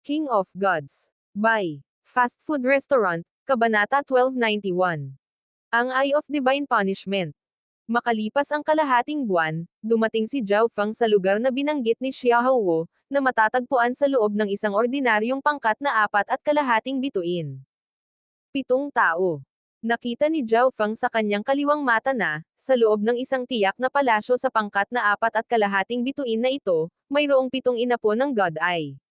King of Gods. By Fast Food Restaurant, Kabanata 1291. Ang Eye of Divine Punishment. Makalipas ang kalahating buwan, dumating si Zhao Feng sa lugar na binanggit ni Xiaohuo, na matatagpuan sa loob ng isang ordinaryong pangkat na 4.5 bituin. 7 tao. Nakita ni Zhao Feng sa kanyang kaliwang mata na, sa loob ng isang tiyak na palasyo sa pangkat na 4.5 bituin na ito, mayroong 7 inapo ng God Eye.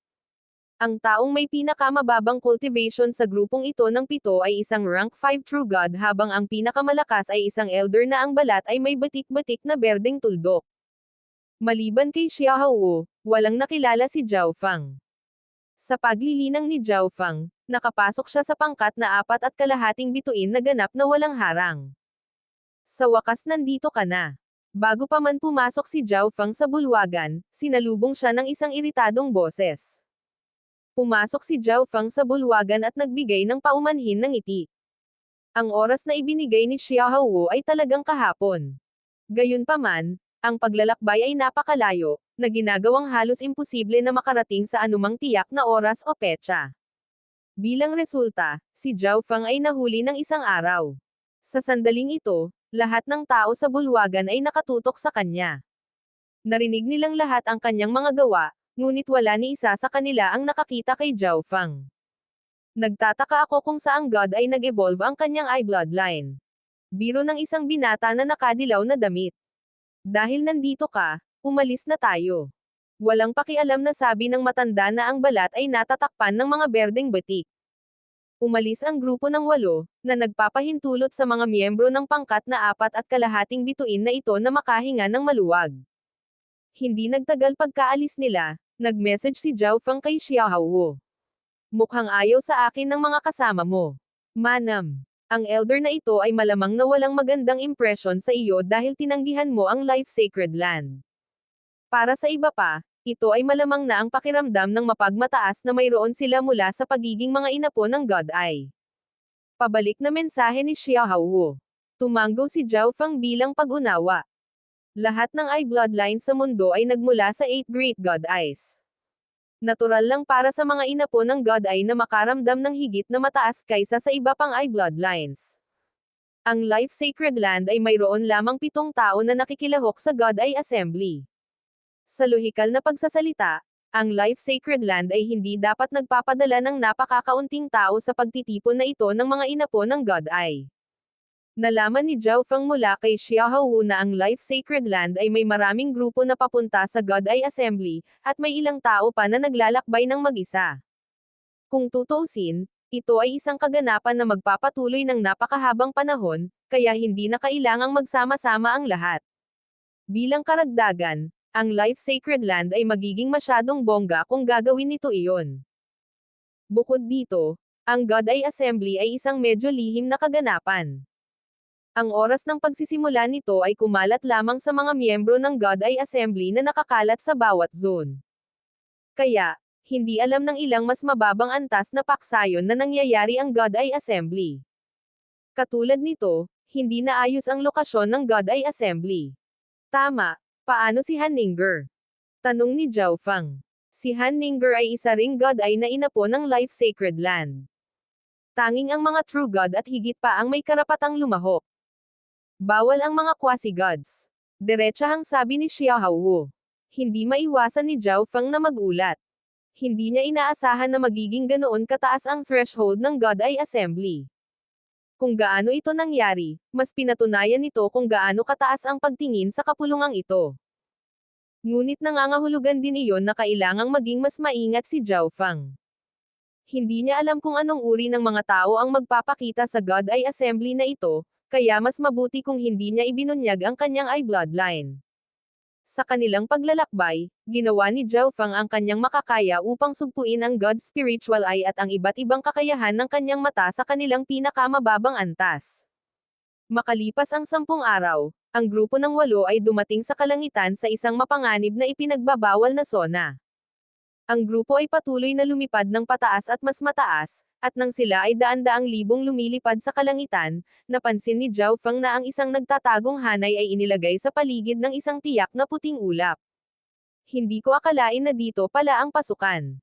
Ang taong may pinakamababang cultivation sa grupong ito ng 7 ay isang rank 5 True God habang ang pinakamalakas ay isang Elder na ang balat ay may batik-batik na berdeng tuldok. Maliban kay Xiaohuo, walang nakilala si Zhao Feng. Sa paglilinang ni Zhao Feng, nakapasok siya sa pangkat na 4.5 bituin na ganap na walang harang. Sa wakas nandito ka na. Bago pa man pumasok si Zhao Feng sa bulwagan, sinalubong siya ng isang iritadong boses. Pumasok si Zhao Feng sa bulwagan at nagbigay ng paumanhin ng ngiti. Ang oras na ibinigay ni Xiaohuo ay talagang kahapon. Gayunpaman, ang paglalakbay ay napakalayo, na ginagawang halos imposible na makarating sa anumang tiyak na oras o petsa. Bilang resulta, si Zhao Feng ay nahuli ng isang araw. Sa sandaling ito, lahat ng tao sa bulwagan ay nakatutok sa kanya. Narinig nilang lahat ang kanyang mga gawa, ngunit wala ni isa sa kanila ang nakakita kay Zhao Feng. Nagtataka ako kung saang God ay nag-evolve ang kanyang eye bloodline. Biro ng isang binata na nakadilaw na damit. Dahil nandito ka, umalis na tayo. Walang pakialam na sabi ng matanda na ang balat ay natatakpan ng mga berdeng batik. Umalis ang grupo ng 8, na nagpapahintulot sa mga miyembro ng pangkat na 4.5 bituin na ito na makahinga ng maluwag. Hindi nagtagal pagkaalis nila, nag-message si Zhao Feng kay Xiaohuo. Mukhang ayaw sa akin ng mga kasama mo. Manam. Ang elder na ito ay malamang na walang magandang impression sa iyo dahil tinanggihan mo ang Life Sacred Land. Para sa iba pa, ito ay malamang na ang pakiramdam ng mapagmataas na mayroon sila mula sa pagiging mga inapo ng God Eye. Pabalik na mensahe ni Xiaohuo. Tumanggo si Zhao Feng bilang pag-unawa. Lahat ng eye bloodline sa mundo ay nagmula sa 8 Great God Eyes. Natural lang para sa mga inapo ng God Eye na makaramdam ng higit na mataas kaysa sa iba pang eye bloodlines. Ang Life Sacred Land ay mayroon lamang 7 tao na nakikilahok sa God Eye Assembly. Sa lohikal na pagsasalita, ang Life Sacred Land ay hindi dapat nagpapadala ng napakakaunting tao sa pagtitipon na ito ng mga inapo ng God Eye. Nalaman ni Zhao Feng mula kay Xiaohuo na ang Life Sacred Land ay may maraming grupo na papunta sa God Eye Assembly, at may ilang tao pa na naglalakbay ng mag-isa. Kung tutuusin, ito ay isang kaganapan na magpapatuloy ng napakahabang panahon, kaya hindi na kailangang magsama-sama ang lahat. Bilang karagdagan, ang Life Sacred Land ay magiging masyadong bongga kung gagawin nito iyon. Bukod dito, ang God Eye Assembly ay isang medyo lihim na kaganapan. Ang oras ng pagsisimula nito ay kumalat lamang sa mga miyembro ng God Eye Assembly na nakakalat sa bawat zone. Kaya, hindi alam ng ilang mas mababang antas na paksayon na nangyayari ang God Eye Assembly. Katulad nito, hindi naayos ang lokasyon ng God Eye Assembly. Tama, paano si Han Ninger? Tanong ni Zhao Feng. Si Han Ninger ay isa ring God Eye na inapo ng Life Sacred Land. Tanging ang mga True God at higit pa ang may karapatang lumahok. Bawal ang mga quasi-gods. Diretsahang sabi ni Xiaohuo. Hindi maiwasan ni Zhao Feng na magulat. Hindi niya inaasahan na magiging ganoon kataas ang threshold ng God Eye Assembly. Kung gaano ito nangyari, mas pinatunayan nito kung gaano kataas ang pagtingin sa kapulungang ito. Ngunit nangangahulugan din iyon na kailangang maging mas maingat si Zhao Feng. Hindi niya alam kung anong uri ng mga tao ang magpapakita sa God Eye Assembly na ito, kaya mas mabuti kung hindi niya ibinunyag ang kanyang eye bloodline. Sa kanilang paglalakbay, ginawa ni Zhao Feng ang kanyang makakaya upang sugpuin ang God's spiritual eye at ang iba't ibang kakayahan ng kanyang mata sa kanilang pinakamababang antas. Makalipas ang 10 araw, ang grupo ng 8 ay dumating sa kalangitan sa isang mapanganib na ipinagbabawal na zona. Ang grupo ay patuloy na lumipad ng pataas at mas mataas, at nang sila ay daan-daang libong lumilipad sa kalangitan, napansin ni Zhao Feng na ang isang nagtatagong hanay ay inilagay sa paligid ng isang tiyak na puting ulap. Hindi ko akalain na dito pala ang pasukan.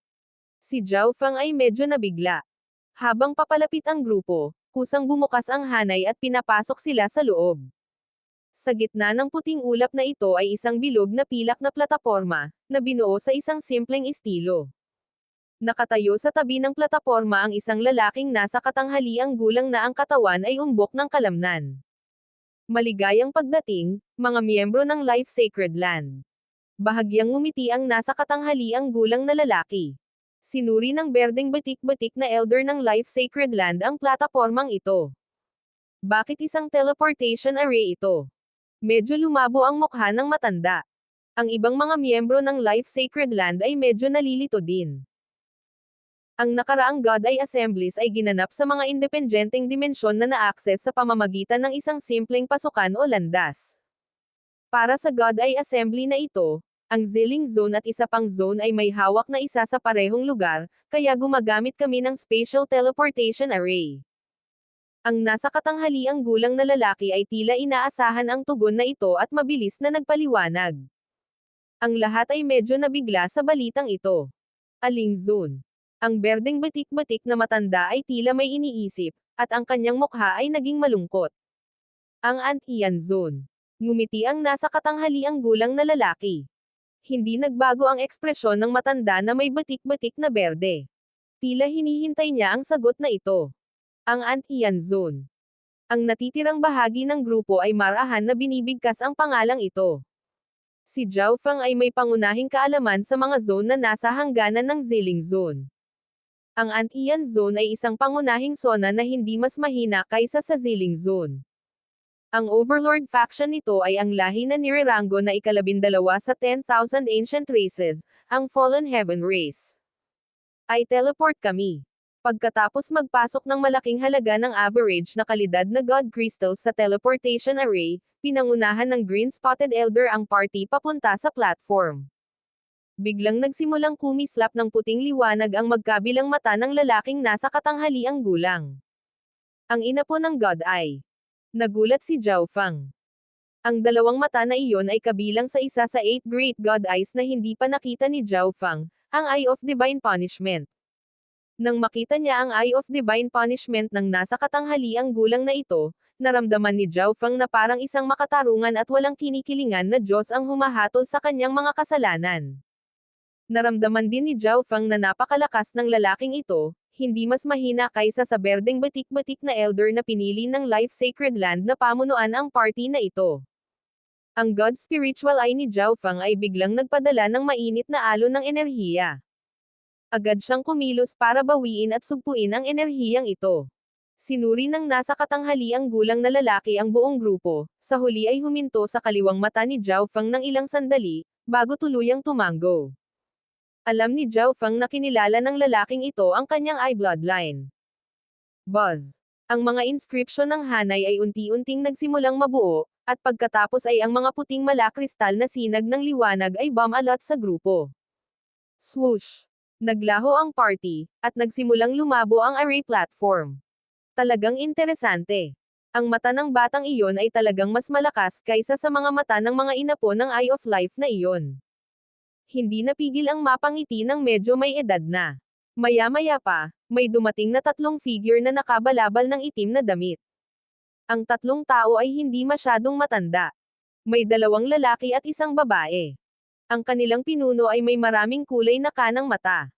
Si Zhao Fang ay medyo nabigla. Habang papalapit ang grupo, kusang bumukas ang hanay at pinapasok sila sa loob. Sa gitna ng puting ulap na ito ay isang bilog na pilak na plataporma, na binuo sa isang simpleng estilo. Nakatayo sa tabi ng plataporma ang isang lalaking nasa katanghaliang gulang na ang katawan ay umbok ng kalamnan. Maligayang pagdating, mga miyembro ng Life Sacred Land. Bahagyang ngumiti ang nasa katanghaliang gulang na lalaki. Sinuri ng berdeng batik-batik na elder ng Life Sacred Land ang platapormang ito. Bakit isang teleportation array ito? Medyo lumabo ang mukha ng matanda. Ang ibang mga miyembro ng Life Sacred Land ay medyo nalilito din. Ang nakaraang God Eye Assemblies ay ginanap sa mga independenteng dimensyon na na-access sa pamamagitan ng isang simpleng pasukan o landas. Para sa God Eye Assembly na ito, ang Zilling Zone at isa pang zone ay may hawak na isa sa parehong lugar, kaya gumagamit kami ng Spatial Teleportation Array. Ang nasa katanghaliang gulang na lalaki ay tila inaasahan ang tugon na ito at mabilis na nagpaliwanag. Ang lahat ay medyo nabigla sa balitang ito. Aling zone? Ang berdeng batik-batik na matanda ay tila may iniisip, at ang kanyang mukha ay naging malungkot. Ang Antian Zone. Ngumiti ang nasa katanghaliang gulang na lalaki. Hindi nagbago ang ekspresyon ng matanda na may batik-batik na berde. Tila hinihintay niya ang sagot na ito. Ang Antian Zone. Ang natitirang bahagi ng grupo ay marahan na binibigkas ang pangalang ito. Si Zhao Fang ay may pangunahing kaalaman sa mga zone na nasa hangganan ng Zilling Zone. Ang Antian Zone ay isang pangunahing zona na hindi mas mahina kaysa sa Zilling Zone. Ang Overlord faction nito ay ang lahi na nirerango na ika-12 sa 10,000 Ancient Races, ang Fallen Heaven Race. Ay teleport kami. Pagkatapos magpasok ng malaking halaga ng average na kalidad na God Crystals sa teleportation array, pinangunahan ng Green Spotted Elder ang party papunta sa platform. Biglang nagsimulang kumislap ng puting liwanag ang magkabilang mata ng lalaking nasa katanghaliang gulang. Ang ina po ng God Eye. Nagulat si Zhao Fang. Ang dalawang mata na iyon ay kabilang sa isa sa 8 Great God Eyes na hindi pa nakita ni Zhao Fang, ang Eye of Divine Punishment. Nang makita niya ang Eye of Divine Punishment ng nasa katanghaliang gulang na ito, naramdaman ni Zhao Fang na parang isang makatarungan at walang kinikilingan na Diyos ang humahatol sa kanyang mga kasalanan. Naramdaman din ni Zhao Fang na napakalakas ng lalaking ito, hindi mas mahina kaysa sa berdeng batik-batik na elder na pinili ng Life Sacred Land na pamunuan ang party na ito. Ang God Spiritual Eye ni Zhao Fang ay biglang nagpadala ng mainit na alon ng enerhiya. Agad siyang kumilos para bawiin at sugpuin ang enerhiyang ito. Sinuri ng nasa katanghaliang gulang na lalaki ang buong grupo, sa huli ay huminto sa kaliwang mata ni Zhao Fang ng ilang sandali, bago tuluyang tumango. Alam ni Zhao Fang na kinilala ng lalaking ito ang kanyang eye bloodline. Buzz. Ang mga inscription ng hanay ay unti-unting nagsimulang mabuo, at pagkatapos ay ang mga puting malakristal na sinag ng liwanag ay bumalot sa grupo. Swoosh. Naglaho ang party, at nagsimulang lumabo ang array platform. Talagang interesante. Ang mata ng batang iyon ay talagang mas malakas kaysa sa mga mata ng mga inapo ng Eye of Life na iyon. Hindi napigil ang mapangiti ng medyo may edad na. Maya-maya pa, may dumating na 3 figure na nakabalabal ng itim na damit. Ang 3 tao ay hindi masyadong matanda. May 2 lalaki at 1 babae. Ang kanilang pinuno ay may maraming kulay na kanang mata.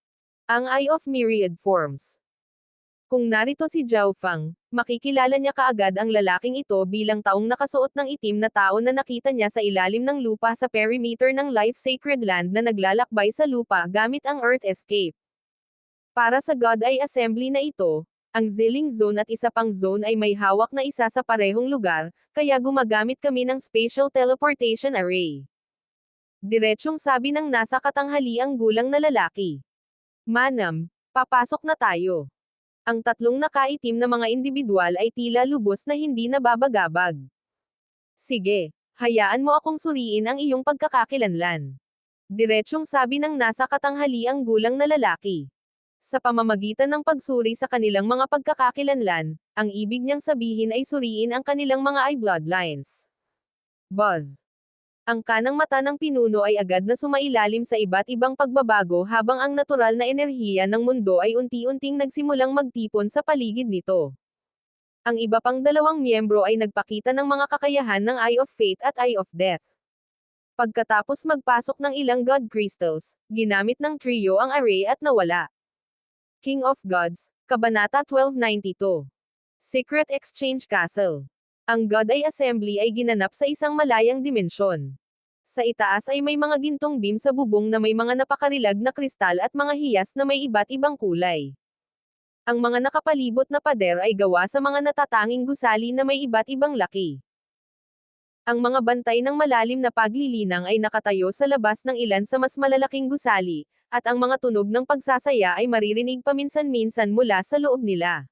Ang Eye of Myriad Forms. Kung narito si Zhao Fang, makikilala niya kaagad ang lalaking ito bilang taong nakasuot ng itim na tao na nakita niya sa ilalim ng lupa sa perimeter ng Life Sacred Land na naglalakbay sa lupa gamit ang Earth Escape. Para sa God Eye Assembly na ito, ang Zilling Zone at isa pang zone ay may hawak na isa sa parehong lugar, kaya gumagamit kami ng Spatial Teleportation Array. Diretsyong sabi ng nasa katanghaliang gulang na lalaki. Manam, papasok na tayo. Ang 3 nakaitim na mga individual ay tila lubos na hindi nababagabag. Sige, hayaan mo akong suriin ang iyong pagkakakilanlan. Diretsyong sabi ng nasa katanghaliang gulang na lalaki. Sa pamamagitan ng pagsuri sa kanilang mga pagkakakilanlan, ang ibig niyang sabihin ay suriin ang kanilang mga eye bloodlines. Buzz. Ang kanang mata ng pinuno ay agad na sumailalim sa iba't ibang pagbabago habang ang natural na enerhiya ng mundo ay unti-unting nagsimulang magtipon sa paligid nito. Ang iba pang dalawang miyembro ay nagpakita ng mga kakayahan ng Eye of Fate at Eye of Death. Pagkatapos magpasok ng ilang God Crystals, ginamit ng trio ang array at nawala. King of Gods, Kabanata 1292. Secret Exchange Castle. Ang God Eye Assembly ay ginanap sa isang malayang dimensyon. Sa itaas ay may mga gintong beam sa bubong na may mga napakarilag na kristal at mga hiyas na may iba't ibang kulay. Ang mga nakapalibot na pader ay gawa sa mga natatanging gusali na may iba't ibang laki. Ang mga bantay ng malalim na paglilinang ay nakatayo sa labas ng ilan sa mas malalaking gusali, at ang mga tunog ng pagsasaya ay maririnig paminsan-minsan mula sa loob nila.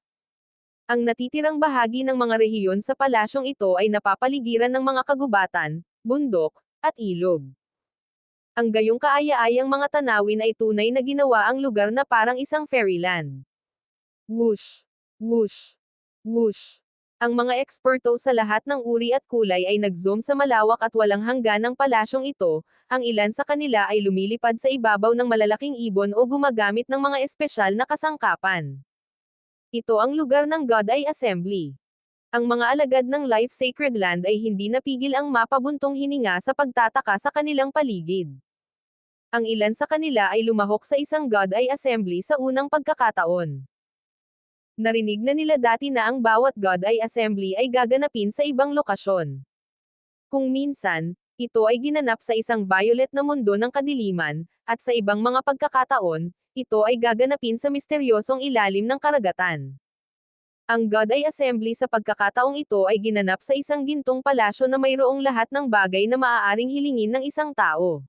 Ang natitirang bahagi ng mga rehiyon sa palasyong ito ay napapaligiran ng mga kagubatan, bundok, at ilog. Ang gayong kaaya-ayang mga tanawin ay tunay na ginawa ang lugar na parang isang fairyland. Whoosh! Whoosh! Whoosh! Ang mga eksperto sa lahat ng uri at kulay ay nag-zoom sa malawak at walang hangganang palasyong ito, ang ilan sa kanila ay lumilipad sa ibabaw ng malalaking ibon o gumagamit ng mga espesyal na kasangkapan. Ito ang lugar ng God Eye Assembly. Ang mga alagad ng Life Sacred Land ay hindi napigil ang mapabuntong hininga sa pagtataka sa kanilang paligid. Ang ilan sa kanila ay lumahok sa isang God Eye Assembly sa unang pagkakataon. Narinig na nila dati na ang bawat God Eye Assembly ay gaganapin sa ibang lokasyon. Kung minsan, ito ay ginanap sa isang violet na mundo ng kadiliman, at sa ibang mga pagkakataon, ito ay gaganapin sa misteryosong ilalim ng karagatan. Ang God Eye Assembly sa pagkakataong ito ay ginanap sa isang gintong palasyo na mayroong lahat ng bagay na maaaring hilingin ng isang tao.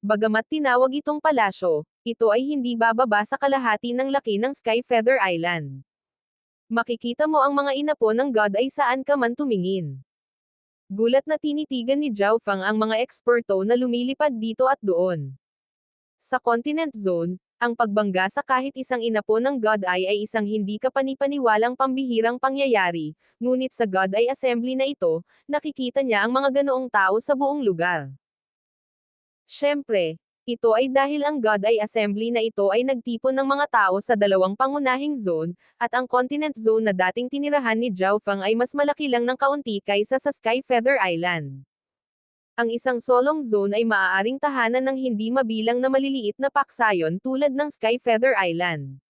Bagamat tinawag itong palasyo, ito ay hindi bababa sa kalahati ng laki ng Sky Feather Island. Makikita mo ang mga inapo ng God ay saan ka man tumingin. Gulat na tinitigan ni Zhao Fang ang mga eksperto na lumilipad dito at doon. Sa Continent Zone, ang pagbangga sa kahit isang inapo ng God Eye ay isang hindi kapanipaniwalang pambihirang pangyayari, ngunit sa God Eye Assembly na ito, nakikita niya ang mga ganoong tao sa buong lugar. Siyempre, ito ay dahil ang God Eye Assembly na ito ay nagtipon ng mga tao sa dalawang pangunahing zone, at ang Continent Zone na dating tinirahan ni Zhao Fang ay mas malaki lang ng kaunti kaysa sa Sky Feather Island. Ang isang solong zone ay maaaring tahanan ng hindi mabilang na maliliit na paksayon tulad ng Sky Feather Island.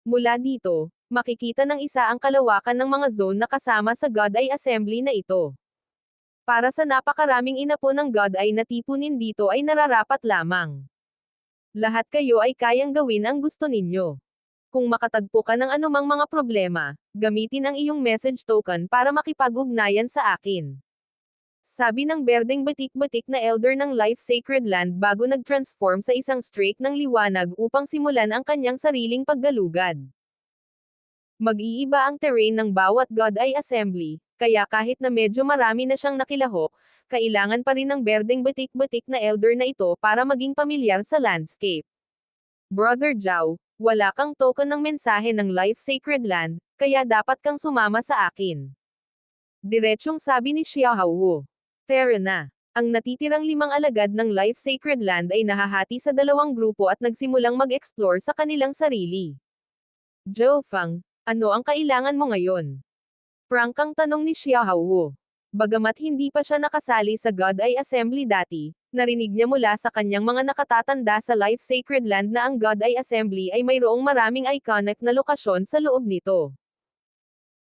Mula dito, makikita ng isa ang kalawakan ng mga zone na kasama sa God Eye Assembly na ito. Para sa napakaraming inapo ng God ay natipunin dito ay nararapat lamang. Lahat kayo ay kayang gawin ang gusto ninyo. Kung makatagpo ka ng anumang mga problema, gamitin ang iyong message token para makipag-ugnayan sa akin. Sabi ng berdeng batik-batik na elder ng Life Sacred Land bago nag-transform sa isang streak ng liwanag upang simulan ang kanyang sariling paggalugad. Mag-iiba ang terrain ng bawat God Eye Assembly, kaya kahit na medyo marami na siyang nakilahok, kailangan pa rin ng berdeng batik-batik na elder na ito para maging pamilyar sa landscape. Brother Zhao, wala kang token ng mensahe ng Life Sacred Land, kaya dapat kang sumama sa akin. Diretsyong sabi ni Xiaohao. Tara na. Ang natitirang 5 alagad ng Life Sacred Land ay nahahati sa 2 grupo at nagsimulang mag-explore sa kanilang sarili. Zhao Fang, ano ang kailangan mo ngayon? Prangkang tanong ni Xiaohao. Bagamat hindi pa siya nakasali sa God Eye Assembly dati, narinig niya mula sa kanyang mga nakatatanda sa Life Sacred Land na ang God Eye Assembly ay mayroong maraming iconic na lokasyon sa loob nito.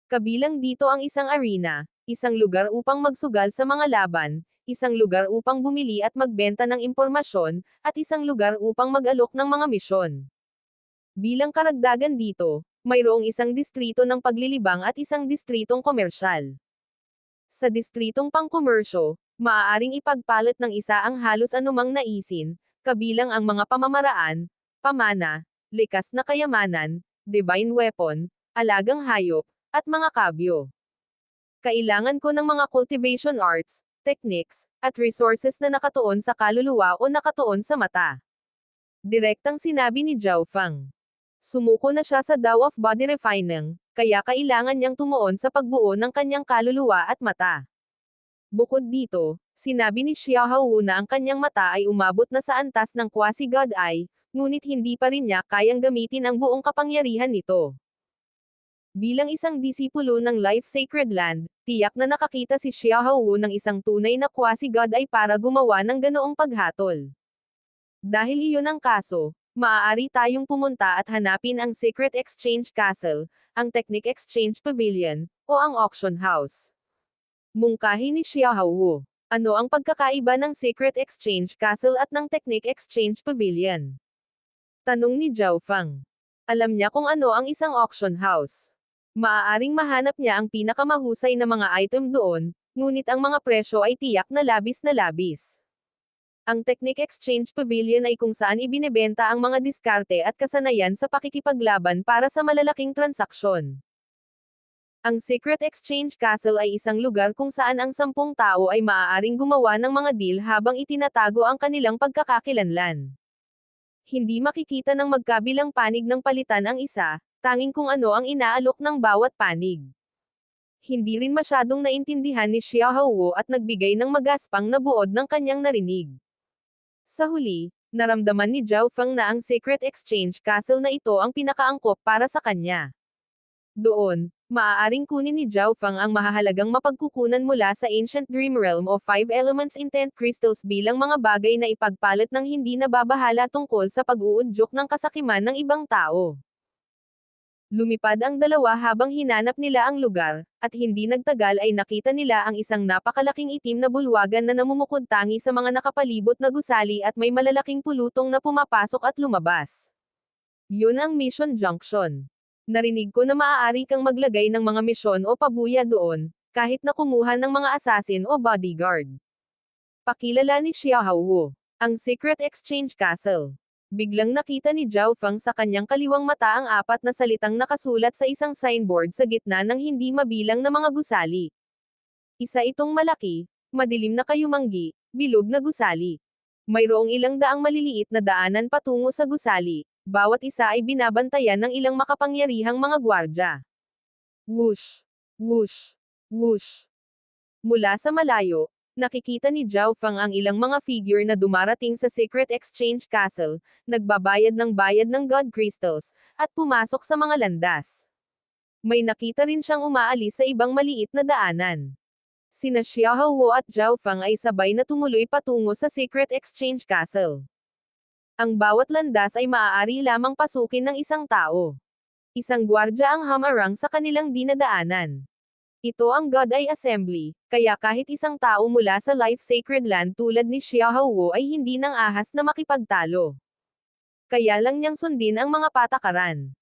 Kabilang dito ang isang arena, isang lugar upang magsugal sa mga laban, isang lugar upang bumili at magbenta ng impormasyon, at isang lugar upang mag-alok ng mga misyon. Bilang karagdagan dito, mayroong isang distrito ng paglilibang at isang distritong komersyal. Sa distritong pangkomersyo, maaaring ipagpalit ng isa ang halos anumang naisin, kabilang ang mga pamamaraan, pamana, likas na kayamanan, divine weapon, alagang hayop, at mga kabyo. Kailangan ko ng mga cultivation arts, techniques, at resources na nakatuon sa kaluluwa o nakatuon sa mata. Direktang sinabi ni Zhao Fang. Sumuko na siya sa Tao of Body Refining, kaya kailangan niyang tumuon sa pagbuo ng kanyang kaluluwa at mata. Bukod dito, sinabi ni Xiaohou na ang kanyang mata ay umabot na sa antas ng quasi-god eye, ngunit hindi pa rin niya kayang gamitin ang buong kapangyarihan nito. Bilang isang disipulo ng Life Sacred Land, tiyak na nakakita si Xiaohou ng isang tunay na quasi-god eye para gumawa ng ganoong paghatol. Dahil iyon ang kaso, maaari tayong pumunta at hanapin ang Secret Exchange Castle, ang Technic Exchange Pavilion, o ang Auction House. Mungkahi ni Xiaohou. Ano ang pagkakaiba ng Secret Exchange Castle at ng Technic Exchange Pavilion? Tanong ni Zhao Feng. Alam niya kung ano ang isang auction house. Maaaring mahanap niya ang pinakamahusay na mga item doon, ngunit ang mga presyo ay tiyak na labis na labis. Ang Technic Exchange Pavilion ay kung saan ibinebenta ang mga diskarte at kasanayan sa pakikipaglaban para sa malalaking transaksyon. Ang Secret Exchange Castle ay isang lugar kung saan ang 10 tao ay maaaring gumawa ng mga deal habang itinatago ang kanilang pagkakakilanlan. Hindi makikita ng magkabilang panig ng palitan ang isa, tanging kung ano ang inaalok ng bawat panig. Hindi rin masyadong naintindihan ni Xiaohou at nagbigay ng magaspang na buod ng kanyang narinig. Sa huli, naramdaman ni Zhao Feng na ang Secret Exchange Castle na ito ang pinakaangkop para sa kanya. Doon, maaaring kunin ni Zhao Feng ang mahahalagang mapagkukunan mula sa Ancient Dream Realm o 5 Elements Intent Crystals bilang mga bagay na ipagpalit ng hindi nababahala tungkol sa pag-uudyok ng kasakiman ng ibang tao. Lumipad ang dalawa habang hinanap nila ang lugar, at hindi nagtagal ay nakita nila ang isang napakalaking itim na bulwagan na namumukod tangi sa mga nakapalibot na gusali at may malalaking pulutong na pumapasok at lumabas. Yun ang Mission Junction. Narinig ko na maaari kang maglagay ng mga misyon o pabuya doon, kahit na kumuha ng mga assassin o bodyguard. Pakilala ni Xiaohou. Ang Secret Exchange Castle. Biglang nakita ni Zhao Feng sa kanyang kaliwang mata ang 4 na salitang nakasulat sa isang signboard sa gitna ng hindi mabilang na mga gusali. Isa itong malaki, madilim na kayumanggi, bilog na gusali. Mayroong ilang daang maliliit na daanan patungo sa gusali, bawat isa ay binabantayan ng ilang makapangyarihang mga gwardya. Whoosh! Whoosh! Whoosh! Mula sa malayo, nakikita ni Zhao Feng ang ilang mga figure na dumarating sa Secret Exchange Castle, nagbabayad ng bayad ng God Crystals, at pumasok sa mga landas. May nakita rin siyang umaalis sa ibang maliit na daanan. Sina Xiaohou at Zhao Feng ay sabay na tumuloy patungo sa Secret Exchange Castle. Ang bawat landas ay maaari lamang pasukin ng isang tao. Isang gwardya ang hamarang sa kanilang dinadaanan. Ito ang God Eye Assembly, kaya kahit isang tao mula sa Life Sacred Land tulad ni Xiaohou ay hindi nang ahas na makipagtalo. Kaya lang niyang sundin ang mga patakaran.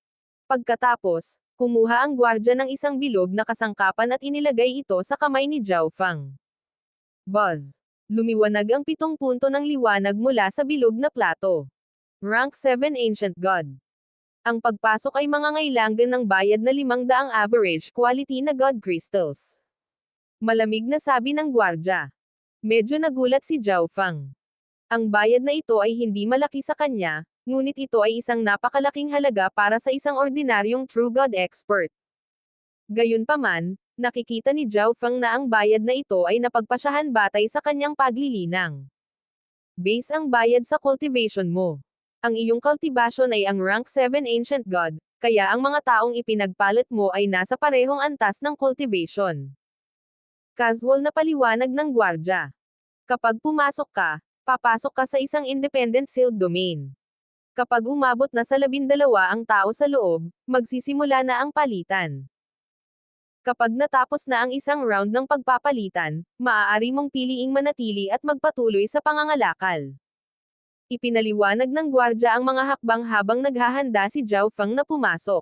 Pagkatapos, kumuha ang gwardya ng isang bilog na kasangkapan at inilagay ito sa kamay ni Zhao Feng. Buzz! Lumiwanag ang 7 punto ng liwanag mula sa bilog na plato. Rank 7 Ancient God. Ang pagpasok ay mangangailangan ng bayad na 500 average quality na God Crystals. Malamig na sabi ng gwardya. Medyo nagulat si Zhao Feng. Ang bayad na ito ay hindi malaki sa kanya, ngunit ito ay isang napakalaking halaga para sa isang ordinaryong True God expert. Gayunpaman, nakikita ni Zhao Feng na ang bayad na ito ay napagpasyahan batay sa kanyang paglilinang. Base ang bayad sa cultivation mo. Ang iyong cultivation ay ang rank 7 Ancient God, kaya ang mga taong ipinagpalit mo ay nasa parehong antas ng cultivation. Casual na paliwanag ng gwardya. Kapag pumasok ka, papasok ka sa isang independent sealed domain. Kapag umabot na sa 12 ang tao sa loob, magsisimula na ang palitan. Kapag natapos na ang isang round ng pagpapalitan, maaari mong piliing manatili at magpatuloy sa pangangalakal. Ipinaliwanag ng gwardya ang mga hakbang habang naghahanda si Zhao Feng na pumasok.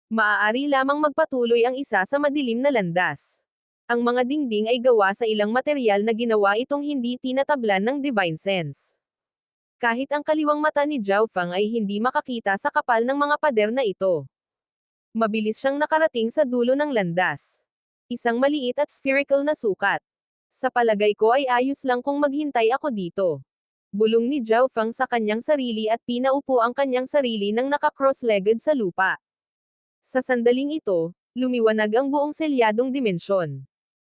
Maaari lamang magpatuloy ang isa sa madilim na landas. Ang mga dingding ay gawa sa ilang material na ginawa itong hindi tinatablan ng divine sense. Kahit ang kaliwang mata ni Zhao Feng ay hindi makakita sa kapal ng mga pader na ito. Mabilis siyang nakarating sa dulo ng landas. Isang maliit at spherical na sukat. Sa palagay ko ay ayos lang kung maghintay ako dito. Bulong ni Zhao Feng sa kanyang sarili at pinaupo ang kanyang sarili nang naka-cross-legged sa lupa. Sa sandaling ito, lumiwanag ang buong selyadong dimensyon.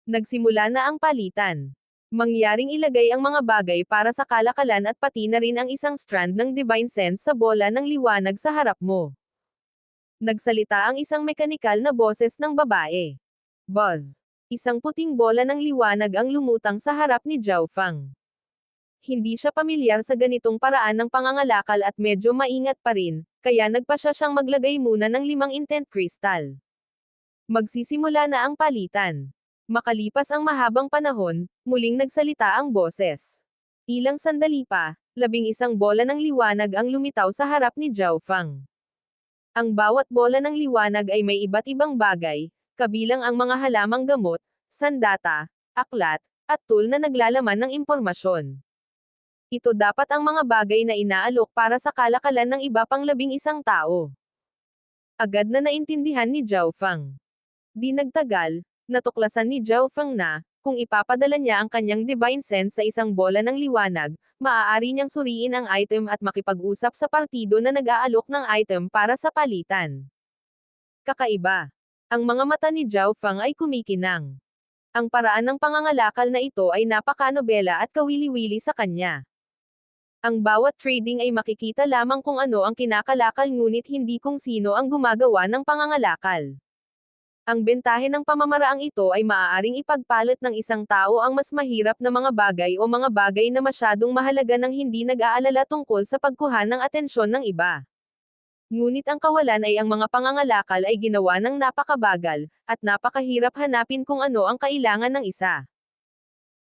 Nagsimula na ang palitan. Mangyaring ilagay ang mga bagay para sa kalakalan at pati na rin ang isang strand ng divine sense sa bola ng liwanag sa harap mo. Nagsalita ang isang mekanikal na boses ng babae. Buzz. Isang puting bola ng liwanag ang lumutang sa harap ni Zhao Fang. Hindi siya pamilyar sa ganitong paraan ng pangangalakal at medyo maingat pa rin, kaya nagpa siya siyang maglagay muna ng 5 intent crystal. Magsisimula na ang palitan. Makalipas ang mahabang panahon, muling nagsalita ang boses. Ilang sandali pa, 11 bola ng liwanag ang lumitaw sa harap ni Zhao Fang. Ang bawat bola ng liwanag ay may iba't ibang bagay, kabilang ang mga halamang gamot, sandata, aklat, at tool na naglalaman ng impormasyon. Ito dapat ang mga bagay na inaalok para sa kalakalan ng iba pang 11 tao. Agad na naintindihan ni Zhao Fang. Di nagtagal, natuklasan ni Zhao Fang na, kung ipapadala niya ang kanyang divine sense sa isang bola ng liwanag, maaari niyang suriin ang item at makipag-usap sa partido na nag-aalok ng item para sa palitan. Kakaiba. Ang mga mata ni Zhao Fang ay kumikinang. Ang paraan ng pangangalakal na ito ay napaka-nobela at kawili-wili sa kanya. Ang bawat trading ay makikita lamang kung ano ang kinakalakal ngunit hindi kung sino ang gumagawa ng pangangalakal. Ang bentahe ng pamamaraang ito ay maaaring ipagpalit ng isang tao ang mas mahirap na mga bagay o mga bagay na masyadong mahalaga nang hindi nag-aalala tungkol sa pagkuha ng atensyon ng iba. Ngunit ang kawalan ay ang mga pangangalakal ay ginawa ng napakabagal, at napakahirap hanapin kung ano ang kailangan ng isa.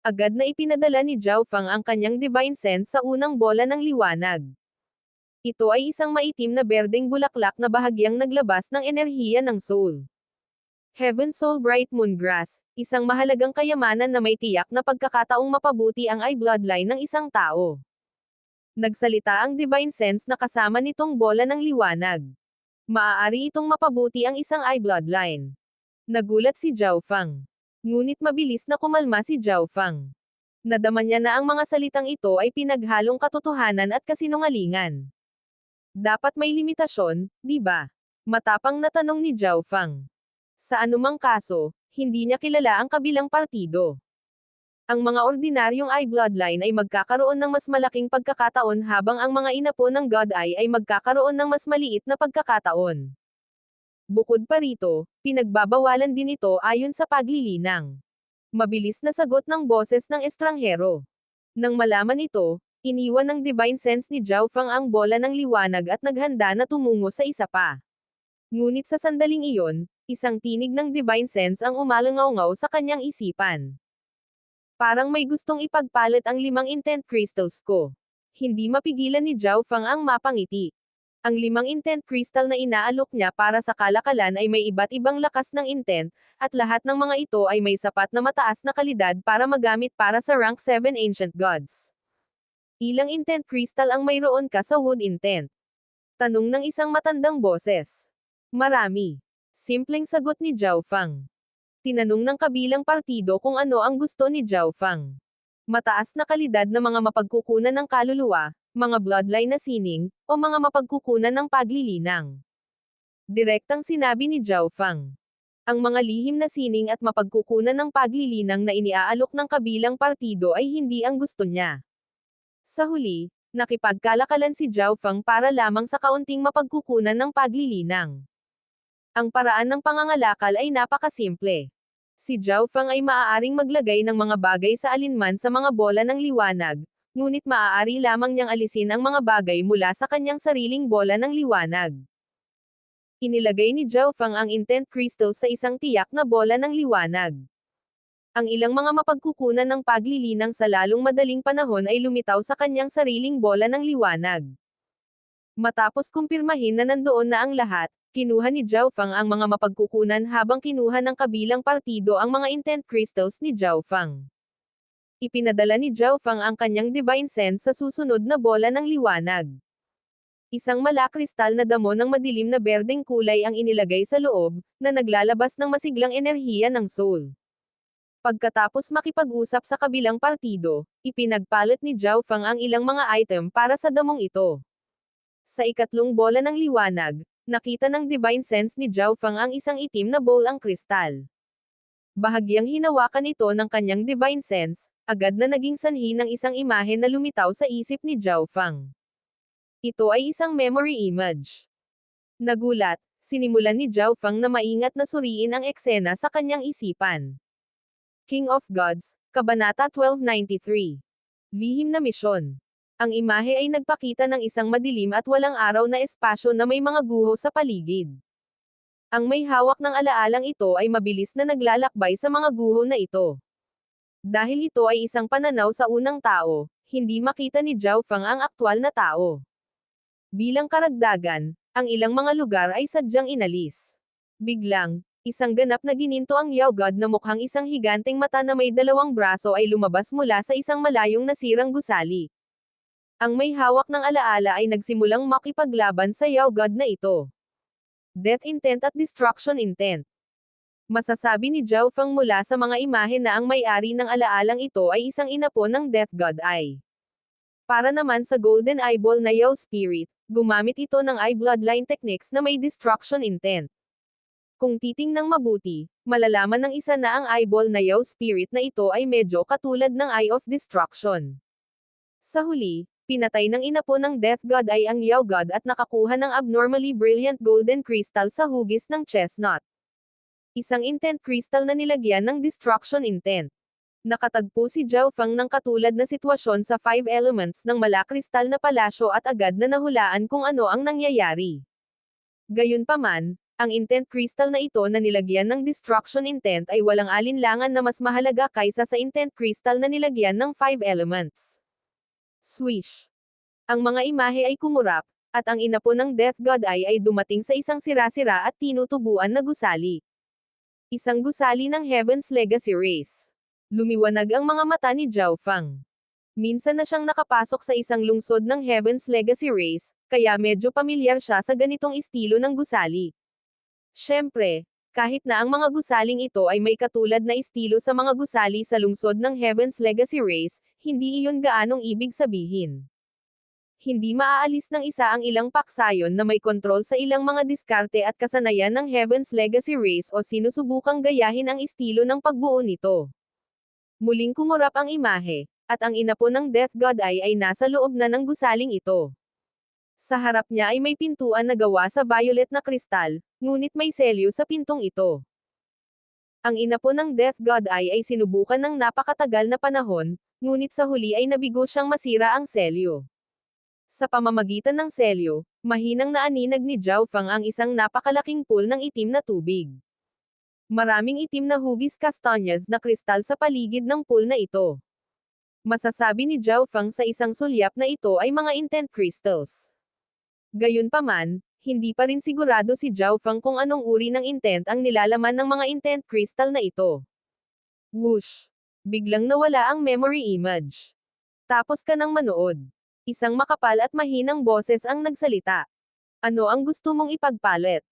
Agad na ipinadala ni Zhao Fang ang kanyang divine sense sa unang bola ng liwanag. Ito ay isang maitim na berdeng bulaklak na bahagyang naglabas ng enerhiya ng soul. Heaven Soul Bright Moon Grass, isang mahalagang kayamanan na may tiyak na pagkakataong mapabuti ang eye bloodline ng isang tao. Nagsalita ang divine sense na kasama nitong bola ng liwanag. Maaari itong mapabuti ang isang eye bloodline. Nagulat si Zhao Fang. Ngunit mabilis na kumalma si Zhao Fang. Nadama niya na ang mga salitang ito ay pinaghalong katotohanan at kasinungalingan. Dapat may limitasyon, di ba? Matapang na tanong ni Zhao Fang. Sa anumang kaso, hindi niya kilala ang kabilang partido. Ang mga ordinaryong eye bloodline ay magkakaroon ng mas malaking pagkakataon habang ang mga inapo ng God Eye ay magkakaroon ng mas maliit na pagkakataon. Bukod pa rito, pinagbabawalan din ito ayon sa paglilinang. Mabilis na sagot ng boses ng estranghero. Nang malaman ito, iniwan ng divine sense ni Zhao Fang ang bola ng liwanag at naghanda na tumungo sa isa pa. Ngunit sa sandaling iyon, isang tinig ng divine sense ang umalangaw-ngaw sa kanyang isipan. Parang may gustong ipagpalit ang 5 intent crystals ko. Hindi mapigilan ni Zhao Fang ang mapangiti. Ang 5 intent crystal na inaalok niya para sa kalakalan ay may iba't ibang lakas ng intent, at lahat ng mga ito ay may sapat na mataas na kalidad para magamit para sa rank 7 ancient gods. Ilang intent crystal ang mayroon ka sa wood intent? Tanong ng isang matandang boses. Marami. Simpleng sagot ni Zhao Fang. Tinanong ng kabilang partido kung ano ang gusto ni Zhao Fang. Mataas na kalidad na mga mapagkukunan ng kaluluwa, mga bloodline na sining, o mga mapagkukunan ng paglilinang. Direktang sinabi ni Zhao Fang. Ang mga lihim na sining at mapagkukunan ng paglilinang na iniaalok ng kabilang partido ay hindi ang gusto niya. Sa huli, nakipagkalakalan si Zhao Fang para lamang sa kaunting mapagkukunan ng paglilinang. Ang paraan ng pangangalakal ay napakasimple. Si Zhao Fang ay maaaring maglagay ng mga bagay sa alinman sa mga bola ng liwanag, ngunit maaari lamang niyang alisin ang mga bagay mula sa kanyang sariling bola ng liwanag. Inilagay ni Zhao Fang ang intent crystal sa isang tiyak na bola ng liwanag. Ang ilang mga mapagkukunan ng paglilinang sa lalong madaling panahon ay lumitaw sa kanyang sariling bola ng liwanag. Matapos kumpirmahin na nandoon na ang lahat, kinuha ni Zhao Fang ang mga mapagkukunan habang kinuha ng kabilang partido ang mga intent crystals ni Zhao Fang. Ipinadala ni Zhao Fang ang kanyang divine sense sa susunod na bola ng liwanag. Isang malakristal na damo ng madilim na berdeng kulay ang inilagay sa loob, na naglalabas ng masiglang enerhiya ng soul. Pagkatapos makipag-usap sa kabilang partido, ipinagpalit ni Zhao Fang ang ilang mga item para sa damong ito. Sa ikatlong bola ng liwanag, nakita ng divine sense ni Zhao Fang ang isang itim na bowl ang kristal. Bahagyang hinawakan ito ng kanyang divine sense, agad na naging sanhi ng isang imahe na lumitaw sa isip ni Zhao Fang. Ito ay isang memory image. Nagulat, sinimulan ni Zhao Fang na maingat na suriin ang eksena sa kanyang isipan. King of Gods, Kabanata 1293. Lihim na misyon. Ang imahe ay nagpakita ng isang madilim at walang araw na espasyo na may mga guho sa paligid. Ang may hawak ng alaalang ito ay mabilis na naglalakbay sa mga guho na ito. Dahil ito ay isang pananaw sa unang tao, hindi makita ni Zhao Fang ang aktwal na tao. Bilang karagdagan, ang ilang mga lugar ay sadyang inalis. Biglang, isang ganap na gininto ang Yao God na mukhang isang higanteng mata na may dalawang braso ay lumabas mula sa isang malayong nasirang gusali. Ang may hawak ng alaala ay nagsimulang makipaglaban sa Yao God na ito. Death intent at destruction intent. Masasabi ni Zhao Fang mula sa mga imahe na ang may-ari ng alaalang ito ay isang inapo ng Death God Eye. Para naman sa Golden Eyeball na Yao Spirit, gumamit ito ng Eye Bloodline techniques na may destruction intent. Kung titingnang mabuti, malalaman ng isa na ang eyeball na Yao Spirit na ito ay medyo katulad ng Eye of Destruction. Sa huli, pinatay ng inapo ng Death God ay ang Yao God at nakakuha ng abnormally brilliant golden crystal sa hugis ng chestnut. Isang intent crystal na nilagyan ng destruction intent. Nakatagpo si Zhao Fang ng katulad na sitwasyon sa Five Elements ng malakristal na palasyo at agad na nahulaan kung ano ang nangyayari. Gayunpaman, ang intent crystal na ito na nilagyan ng destruction intent ay walang alinlangan na mas mahalaga kaysa sa intent crystal na nilagyan ng Five Elements. Swish! Ang mga imahe ay kumurap, at ang inapo ng Death God Eye ay dumating sa isang sira-sira at tinutubuan na gusali. Isang gusali ng Heaven's Legacy Race. Lumiwanag ang mga mata ni Zhao Fang. Minsan na siyang nakapasok sa isang lungsod ng Heaven's Legacy Race, kaya medyo pamilyar siya sa ganitong estilo ng gusali. Siyempre, kahit na ang mga gusaling ito ay may katulad na estilo sa mga gusali sa lungsod ng Heaven's Legacy Race, hindi iyon gaanong ibig sabihin. Hindi maaalis ng isa ang ilang paksayon na may kontrol sa ilang mga diskarte at kasanayan ng Heaven's Legacy Race o sinusubukang gayahin ang estilo ng pagbuo nito. Muling kumurap ang imahe, at ang inapo ng Death God Eye ay nasa loob na ng gusaling ito. Sa harap niya ay may pintuan na gawa sa violet na kristal, ngunit may selyo sa pintong ito. Ang inapo ng Death God Eye ay sinubukan ng napakatagal na panahon, ngunit sa huli ay nabigo siyang masira ang selyo. Sa pamamagitan ng selyo, mahinang naaninag ni Zhao Fang ang isang napakalaking pool ng itim na tubig. Maraming itim na hugis kastanyas na kristal sa paligid ng pool na ito. Masasabi ni Zhao Fang sa isang sulyap na ito ay mga intent crystals. Gayunpaman, hindi pa rin sigurado si Zhao Fang kung anong uri ng intent ang nilalaman ng mga intent crystal na ito. Whoosh! Biglang nawala ang memory image. Tapos ka nang manood. Isang makapal at mahinang boses ang nagsalita. Ano ang gusto mong ipagpalit?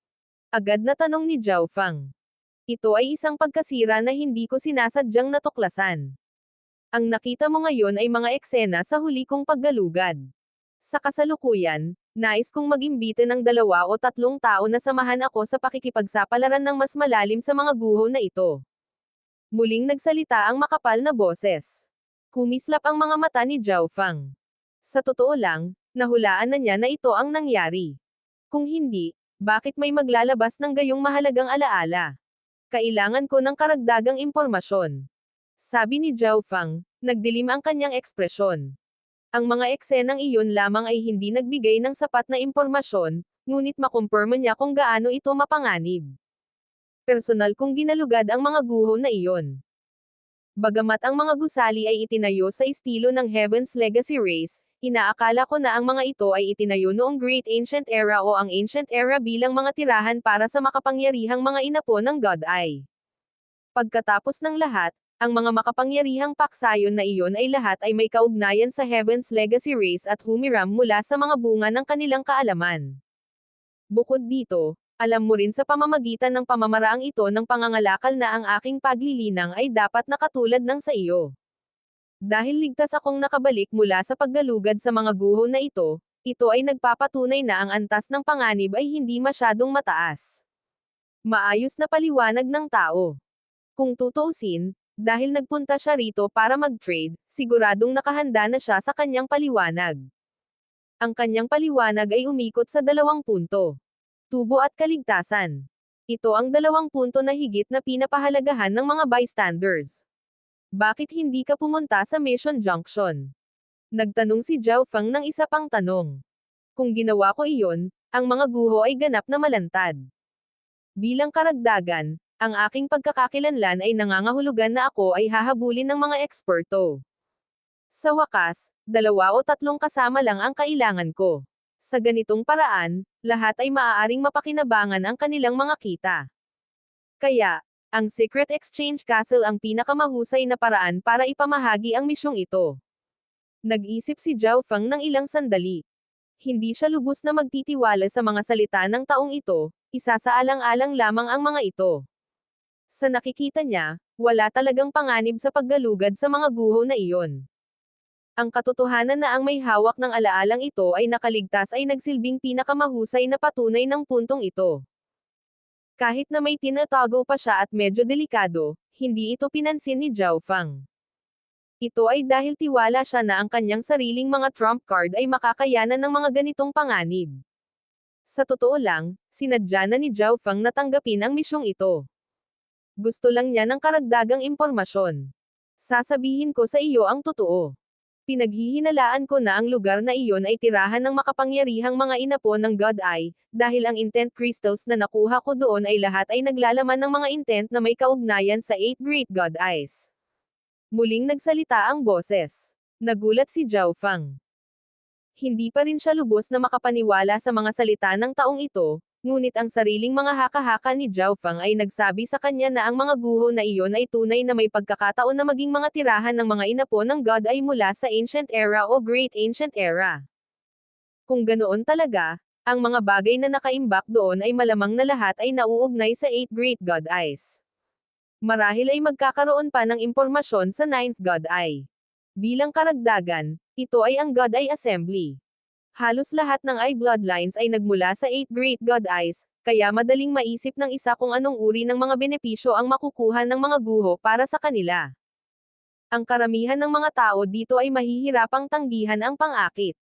Agad na tanong ni Zhao Fang. Ito ay isang pagkasira na hindi ko sinasadyang natuklasan. Ang nakita mo ngayon ay mga eksena sa huli kong paggalugad. Sa kasalukuyan, nais kong mag-imbita ng 2 o 3 tao na samahan ako sa pakikipagsapalaran ng mas malalim sa mga guho na ito. Muling nagsalita ang makapal na boses. Kumislap ang mga mata ni Zhao Fang. Sa totoo lang, nahulaan na niya na ito ang nangyari. Kung hindi, bakit may maglalabas ng gayong mahalagang alaala? Kailangan ko ng karagdagang impormasyon. Sabi ni Zhao Fang, nagdilim ang kanyang ekspresyon. Ang mga eksenang iyon lamang ay hindi nagbigay ng sapat na impormasyon, ngunit makumpirma niya kung gaano ito mapanganib. Personal kong ginalugad ang mga guho na iyon. Bagamat ang mga gusali ay itinayo sa estilo ng Heaven's Legacy Race, inaakala ko na ang mga ito ay itinayo noong Great Ancient Era o ang Ancient Era bilang mga tirahan para sa makapangyarihang mga inapo ng God Eye. Pagkatapos ng lahat, ang mga makapangyarihang paksayon na iyon ay lahat ay may kaugnayan sa Heaven's Legacy Race at humiram mula sa mga bunga ng kanilang kaalaman. Bukod dito, alam mo rin sa pamamagitan ng pamamaraang ito ng pangangalakal na ang aking paglilinang ay dapat nakatulad ng sa iyo. Dahil ligtas akong nakabalik mula sa paggalugad sa mga guho na ito ay nagpapatunay na ang antas ng panganib ay hindi masyadong mataas. Maayos na paliwanag ng tao. Kung tutuusin, dahil nagpunta siya rito para mag-trade, siguradong nakahanda na siya sa kanyang paliwanag. Ang kanyang paliwanag ay umikot sa 2 punto. Tubo at kaligtasan. Ito ang 2 punto na higit na pinapahalagahan ng mga bystanders. Bakit hindi ka pumunta sa Mission Junction? Nagtanong si Zhao Feng ng isa pang tanong. Kung ginawa ko iyon, ang mga guho ay ganap na malantad. Bilang karagdagan, ang aking pagkakakilanlan ay nangangahulugan na ako ay hahabulin ng mga eksperto. Sa wakas, 2 o 3 kasama lang ang kailangan ko. Sa ganitong paraan, lahat ay maaaring mapakinabangan ang kanilang mga kita. Kaya, ang Secret Exchange Castle ang pinakamahusay na paraan para ipamahagi ang misyong ito. Nag-isip si Zhao Feng ng ilang sandali. Hindi siya lubos na magtitiwala sa mga salita ng taong ito, isasaalang-alang lamang ang mga ito. Sa nakikita niya, wala talagang panganib sa paggalugad sa mga guho na iyon. Ang katotohanan na ang may hawak ng alaalang ito ay nakaligtas ay nagsilbing pinakamahusay na patunay ng puntong ito. Kahit na may tinatago pa siya at medyo delikado, hindi ito pinansin ni Zhao Feng. Ito ay dahil tiwala siya na ang kanyang sariling mga trump card ay makakayanan ng mga ganitong panganib. Sa totoo lang, sinadya na ni Zhao Feng na tanggapin ang misyong ito. Gusto lang niya ng karagdagang impormasyon. Sasabihin ko sa iyo ang totoo. Pinaghihinalaan ko na ang lugar na iyon ay tirahan ng makapangyarihang mga inapo ng God Eye, dahil ang intent crystals na nakuha ko doon ay lahat ay naglalaman ng mga intent na may kaugnayan sa 8 Great God Eyes. Muling nagsalita ang boses. Nagulat si Zhao Feng. Hindi pa rin siya lubos na makapaniwala sa mga salita ng taong ito, ngunit ang sariling mga haka-haka ni Zhao Feng ay nagsabi sa kanya na ang mga guho na iyon ay tunay na may pagkakataon na maging mga tirahan ng mga inapo ng God ay mula sa Ancient Era o Great Ancient Era. Kung ganoon talaga, ang mga bagay na nakaimbak doon ay malamang na lahat ay nauugnay sa 8 Great God Eyes. Marahil ay magkakaroon pa ng impormasyon sa 9th God Eye. Bilang karagdagan, ito ay ang God Eye Assembly. Halos lahat ng eye bloodlines ay nagmula sa 8 Great God Eyes, kaya madaling maisip ng isa kung anong uri ng mga benepisyo ang makukuha ng mga guho para sa kanila. Ang karamihan ng mga tao dito ay mahihirapang tanggihan ang pang-akit.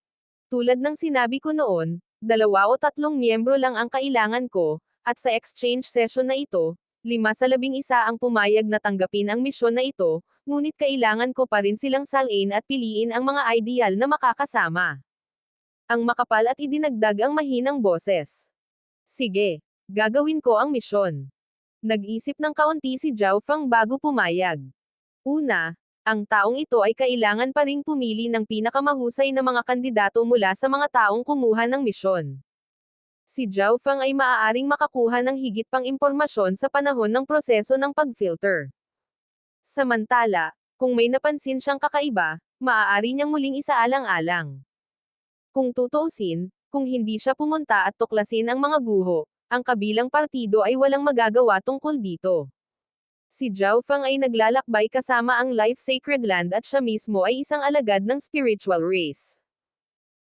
Tulad ng sinabi ko noon, 2 o 3 miyembro lang ang kailangan ko, at sa exchange session na ito, 5 sa 11 ang pumayag na tanggapin ang misyon na ito, ngunit kailangan ko pa rin silang salin at piliin ang mga ideal na makakasama. Ang makapal at idinagdag ang mahinang boses. Sige, gagawin ko ang misyon. Nag-isip ng kaunti si Zhao Feng bago pumayag. Una, ang taong ito ay kailangan pa ring pumili ng pinakamahusay na mga kandidato mula sa mga taong kumuha ng misyon. Si Zhao Feng ay maaaring makakuha ng higit pang impormasyon sa panahon ng proseso ng pag-filter. Samantala, kung may napansin siyang kakaiba, maaari niyang muling isaalang-alang. Kung tutuusin, kung hindi siya pumunta at tuklasin ang mga guho, ang kabilang partido ay walang magagawa tungkol dito. Si Zhao Feng ay naglalakbay kasama ang Life Sacred Land at siya mismo ay isang alagad ng spiritual race.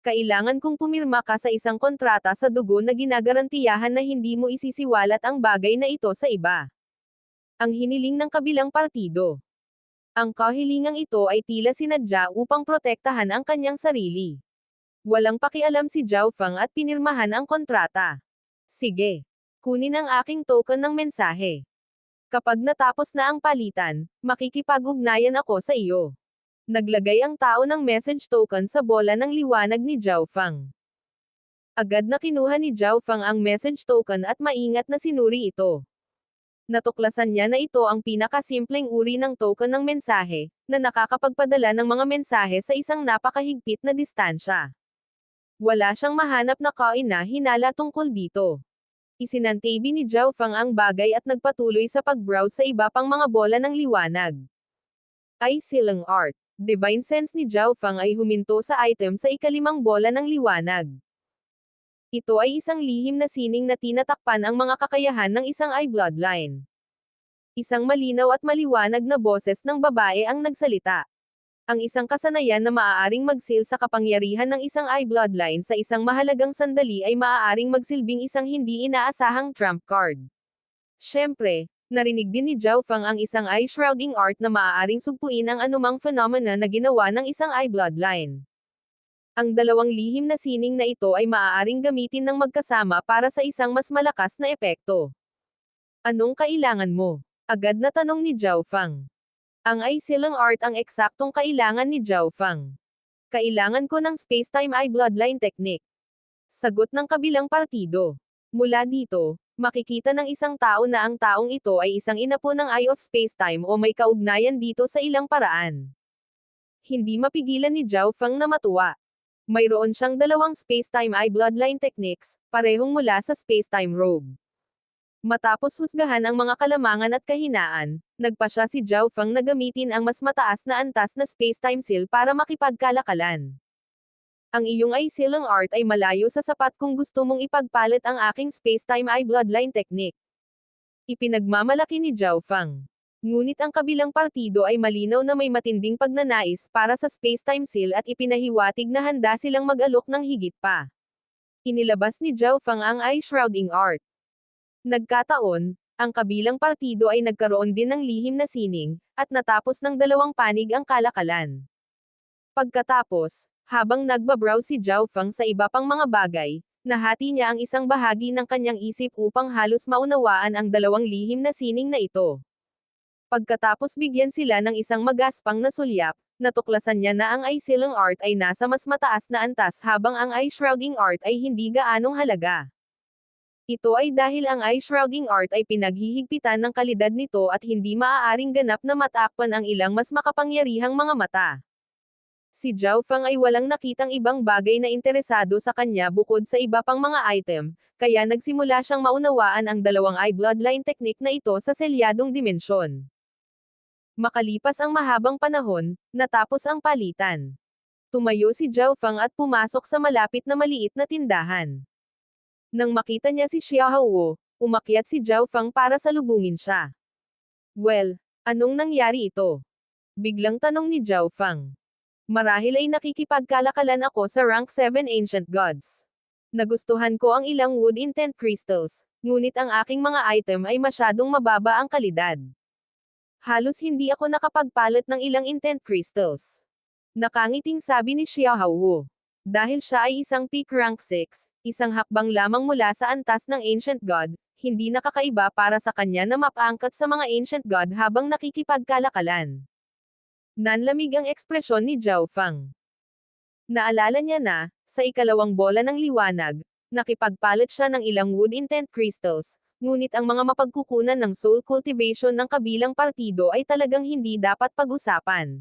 Kailangan kong pumirma ka sa isang kontrata sa dugo na ginagarantiyahan na hindi mo isisiwalat ang bagay na ito sa iba. Ang hiniling ng kabilang partido. Ang kahilingang ito ay tila sinadya upang protektahan ang kanyang sarili. Walang pakialam si Zhao Feng at pinirmahan ang kontrata. Sige. Kunin ang aking token ng mensahe. Kapag natapos na ang palitan, makikipag-ugnayan ako sa iyo. Naglagay ang tao ng message token sa bola ng liwanag ni Zhao Feng. Agad na kinuha ni Zhao Feng ang message token at maingat na sinuri ito. Natuklasan niya na ito ang pinakasimpleng uri ng token ng mensahe, na nakakapagpadala ng mga mensahe sa isang napakahigpit na distansya. Wala siyang mahanap na kaina-hinala tungkol dito. Isinantabi ni Zhao Feng ang bagay at nagpatuloy sa pag-browse sa iba pang mga bola ng liwanag. Ay silang art. Divine sense ni Zhao Feng ay huminto sa item sa ika-5 bola ng liwanag. Ito ay isang lihim na sining na tinatakpan ang mga kakayahan ng isang eye bloodline. Isang malinaw at maliwanag na boses ng babae ang nagsalita. Ang isang kasanayan na maaaring magsil sa kapangyarihan ng isang eye bloodline sa isang mahalagang sandali ay maaaring magsilbing isang hindi inaasahang trump card. Siyempre, Narinig din ni Zhao Feng ang isang eye shrouding art na maaaring sugpuin ang anumang phenomena na ginawa ng isang eye bloodline. Ang dalawang lihim na sining na ito ay maaaring gamitin ng magkasama para sa isang mas malakas na epekto. Anong kailangan mo? Agad na tanong ni Zhao Feng. Ang eye sealing art ang eksaktong kailangan ni Zhao Feng. Kailangan ko ng space-time eye bloodline technique. Sagot ng kabilang partido. Mula dito, makikita ng isang tao na ang taong ito ay isang inapo ng eye of space-time o may kaugnayan dito sa ilang paraan. Hindi mapigilan ni Zhao Feng na matuwa. Mayroon siyang dalawang space-time eye bloodline techniques, parehong mula sa space-time robe. Matapos husgahan ang mga kalamangan at kahinaan, nagpasya si Zhao Feng na gamitin ang mas mataas na antas na space-time seal para makipagkalakalan. Ang iyong eye sealing art ay malayo sa sapat kung gusto mong ipagpalit ang aking space-time eye bloodline technique. Ipinagmamalaki ni Zhao Feng. Ngunit ang kabilang partido ay malinaw na may matinding pagnanais para sa space-time seal at ipinahiwatig na handa silang mag-alok ng higit pa. Inilabas ni Zhao Feng ang eye shrouding art. Nagkataon, ang kabilang partido ay nagkaroon din ng lihim na sining, at natapos ng dalawang panig ang kalakalan. Pagkatapos, habang nagbabrowse si Zhao Feng sa iba pang mga bagay, nahati niya ang isang bahagi ng kanyang isip upang halos maunawaan ang dalawang lihim na sining na ito. Pagkatapos bigyan sila ng isang magaspang na sulyap, natuklasan niya na ang eye sealing art ay nasa mas mataas na antas habang ang eye shrouding art ay hindi gaanong halaga. Ito ay dahil ang eye shrouding art ay pinaghihigpitan ng kalidad nito at hindi maaaring ganap na matakpan ang ilang mas makapangyarihang mga mata. Si Zhao Feng ay walang nakitang ibang bagay na interesado sa kanya bukod sa iba pang mga item, kaya nagsimula siyang maunawaan ang dalawang eye bloodline technique na ito sa selyadong dimensyon. Makalipas ang mahabang panahon, natapos ang palitan. Tumayo si Zhao Feng at pumasok sa malapit na maliit na tindahan. Nang makita niya si Xiao Hao, umakyat si Zhao Feng para salubungin siya. Well, anong nangyari ito? Biglang tanong ni Zhao Feng. Marahil ay nakikipagkalakalan ako sa rank 7 Ancient Gods. Nagustuhan ko ang ilang wood intent crystals, ngunit ang aking mga item ay masyadong mababa ang kalidad. Halos hindi ako nakapagpalit ng ilang intent crystals. Nakangiting sabi ni Xiao Hao. Dahil siya ay isang peak rank 6, isang hakbang lamang mula sa antas ng Ancient God, hindi nakakaiba para sa kanya na mapangkat sa mga Ancient God habang nakikipagkalakalan. Nanlamig ang ekspresyon ni Zhao Feng. Naalala niya na, sa ikalawang bola ng liwanag, nakipagpalit siya ng ilang wood intent crystals, ngunit ang mga mapagkukunan ng soul cultivation ng kabilang partido ay talagang hindi dapat pag-usapan.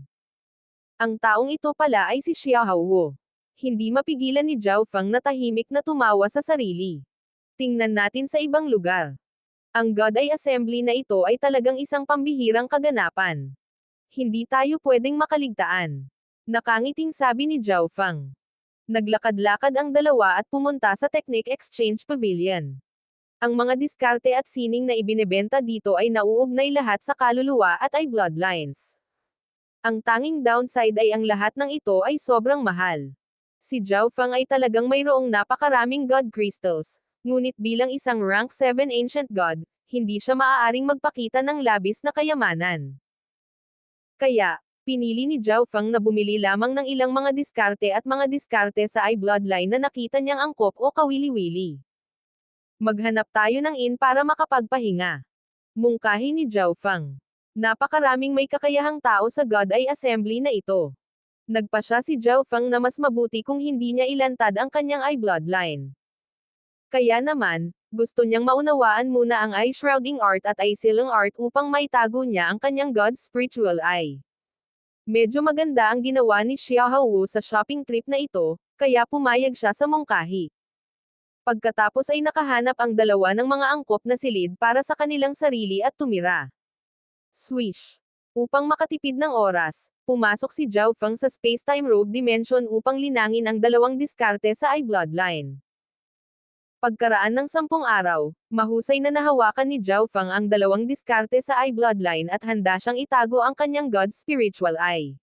Ang taong ito pala ay si Xiao Hao. Hindi mapigilan ni Zhao Feng na tahimik na tumawa sa sarili. Tingnan natin sa ibang lugar. Ang God Eye Assembly na ito ay talagang isang pambihirang kaganapan. Hindi tayo pwedeng makaligtaan. Nakangiting sabi ni Zhao Feng. Naglakad-lakad ang dalawa at pumunta sa Technique Exchange Pavilion. Ang mga diskarte at sining na ibinebenta dito ay nauugnay lahat sa kaluluwa at ay bloodlines. Ang tanging downside ay ang lahat ng ito ay sobrang mahal. Si Zhao Feng ay talagang mayroong napakaraming God Crystals, ngunit bilang isang rank 7 Ancient God, hindi siya maaaring magpakita ng labis na kayamanan. Kaya, pinili ni Zhao Feng na bumili lamang ng ilang mga diskarte at mga diskarte sa eye bloodline na nakita niyang angkop o kawili-wili. Maghanap tayo ng inn para makapagpahinga. Mungkahi ni Zhao Feng. Napakaraming may kakayahang tao sa God Eye Assembly na ito. Nagpasya si Zhao Feng na mas mabuti kung hindi niya ilantad ang kanyang eye bloodline. Kaya naman, gusto niyang maunawaan muna ang eye shrouding art at eye sealing art upang maitago niya ang kanyang God's spiritual eye. Medyo maganda ang ginawa ni Xiao Hao sa shopping trip na ito, kaya pumayag siya sa mungkahi. Pagkatapos ay nakahanap ang dalawa ng mga angkop na silid para sa kanilang sarili at tumira. Swish! Upang makatipid ng oras, pumasok si Zhao Feng sa space-time robe dimension upang linangin ang dalawang diskarte sa eye bloodline. Pagkaraan ng 10 araw, mahusay na nahawakan ni Zhao Feng ang dalawang diskarte sa eye bloodline at handa siyang itago ang kanyang God's spiritual eye.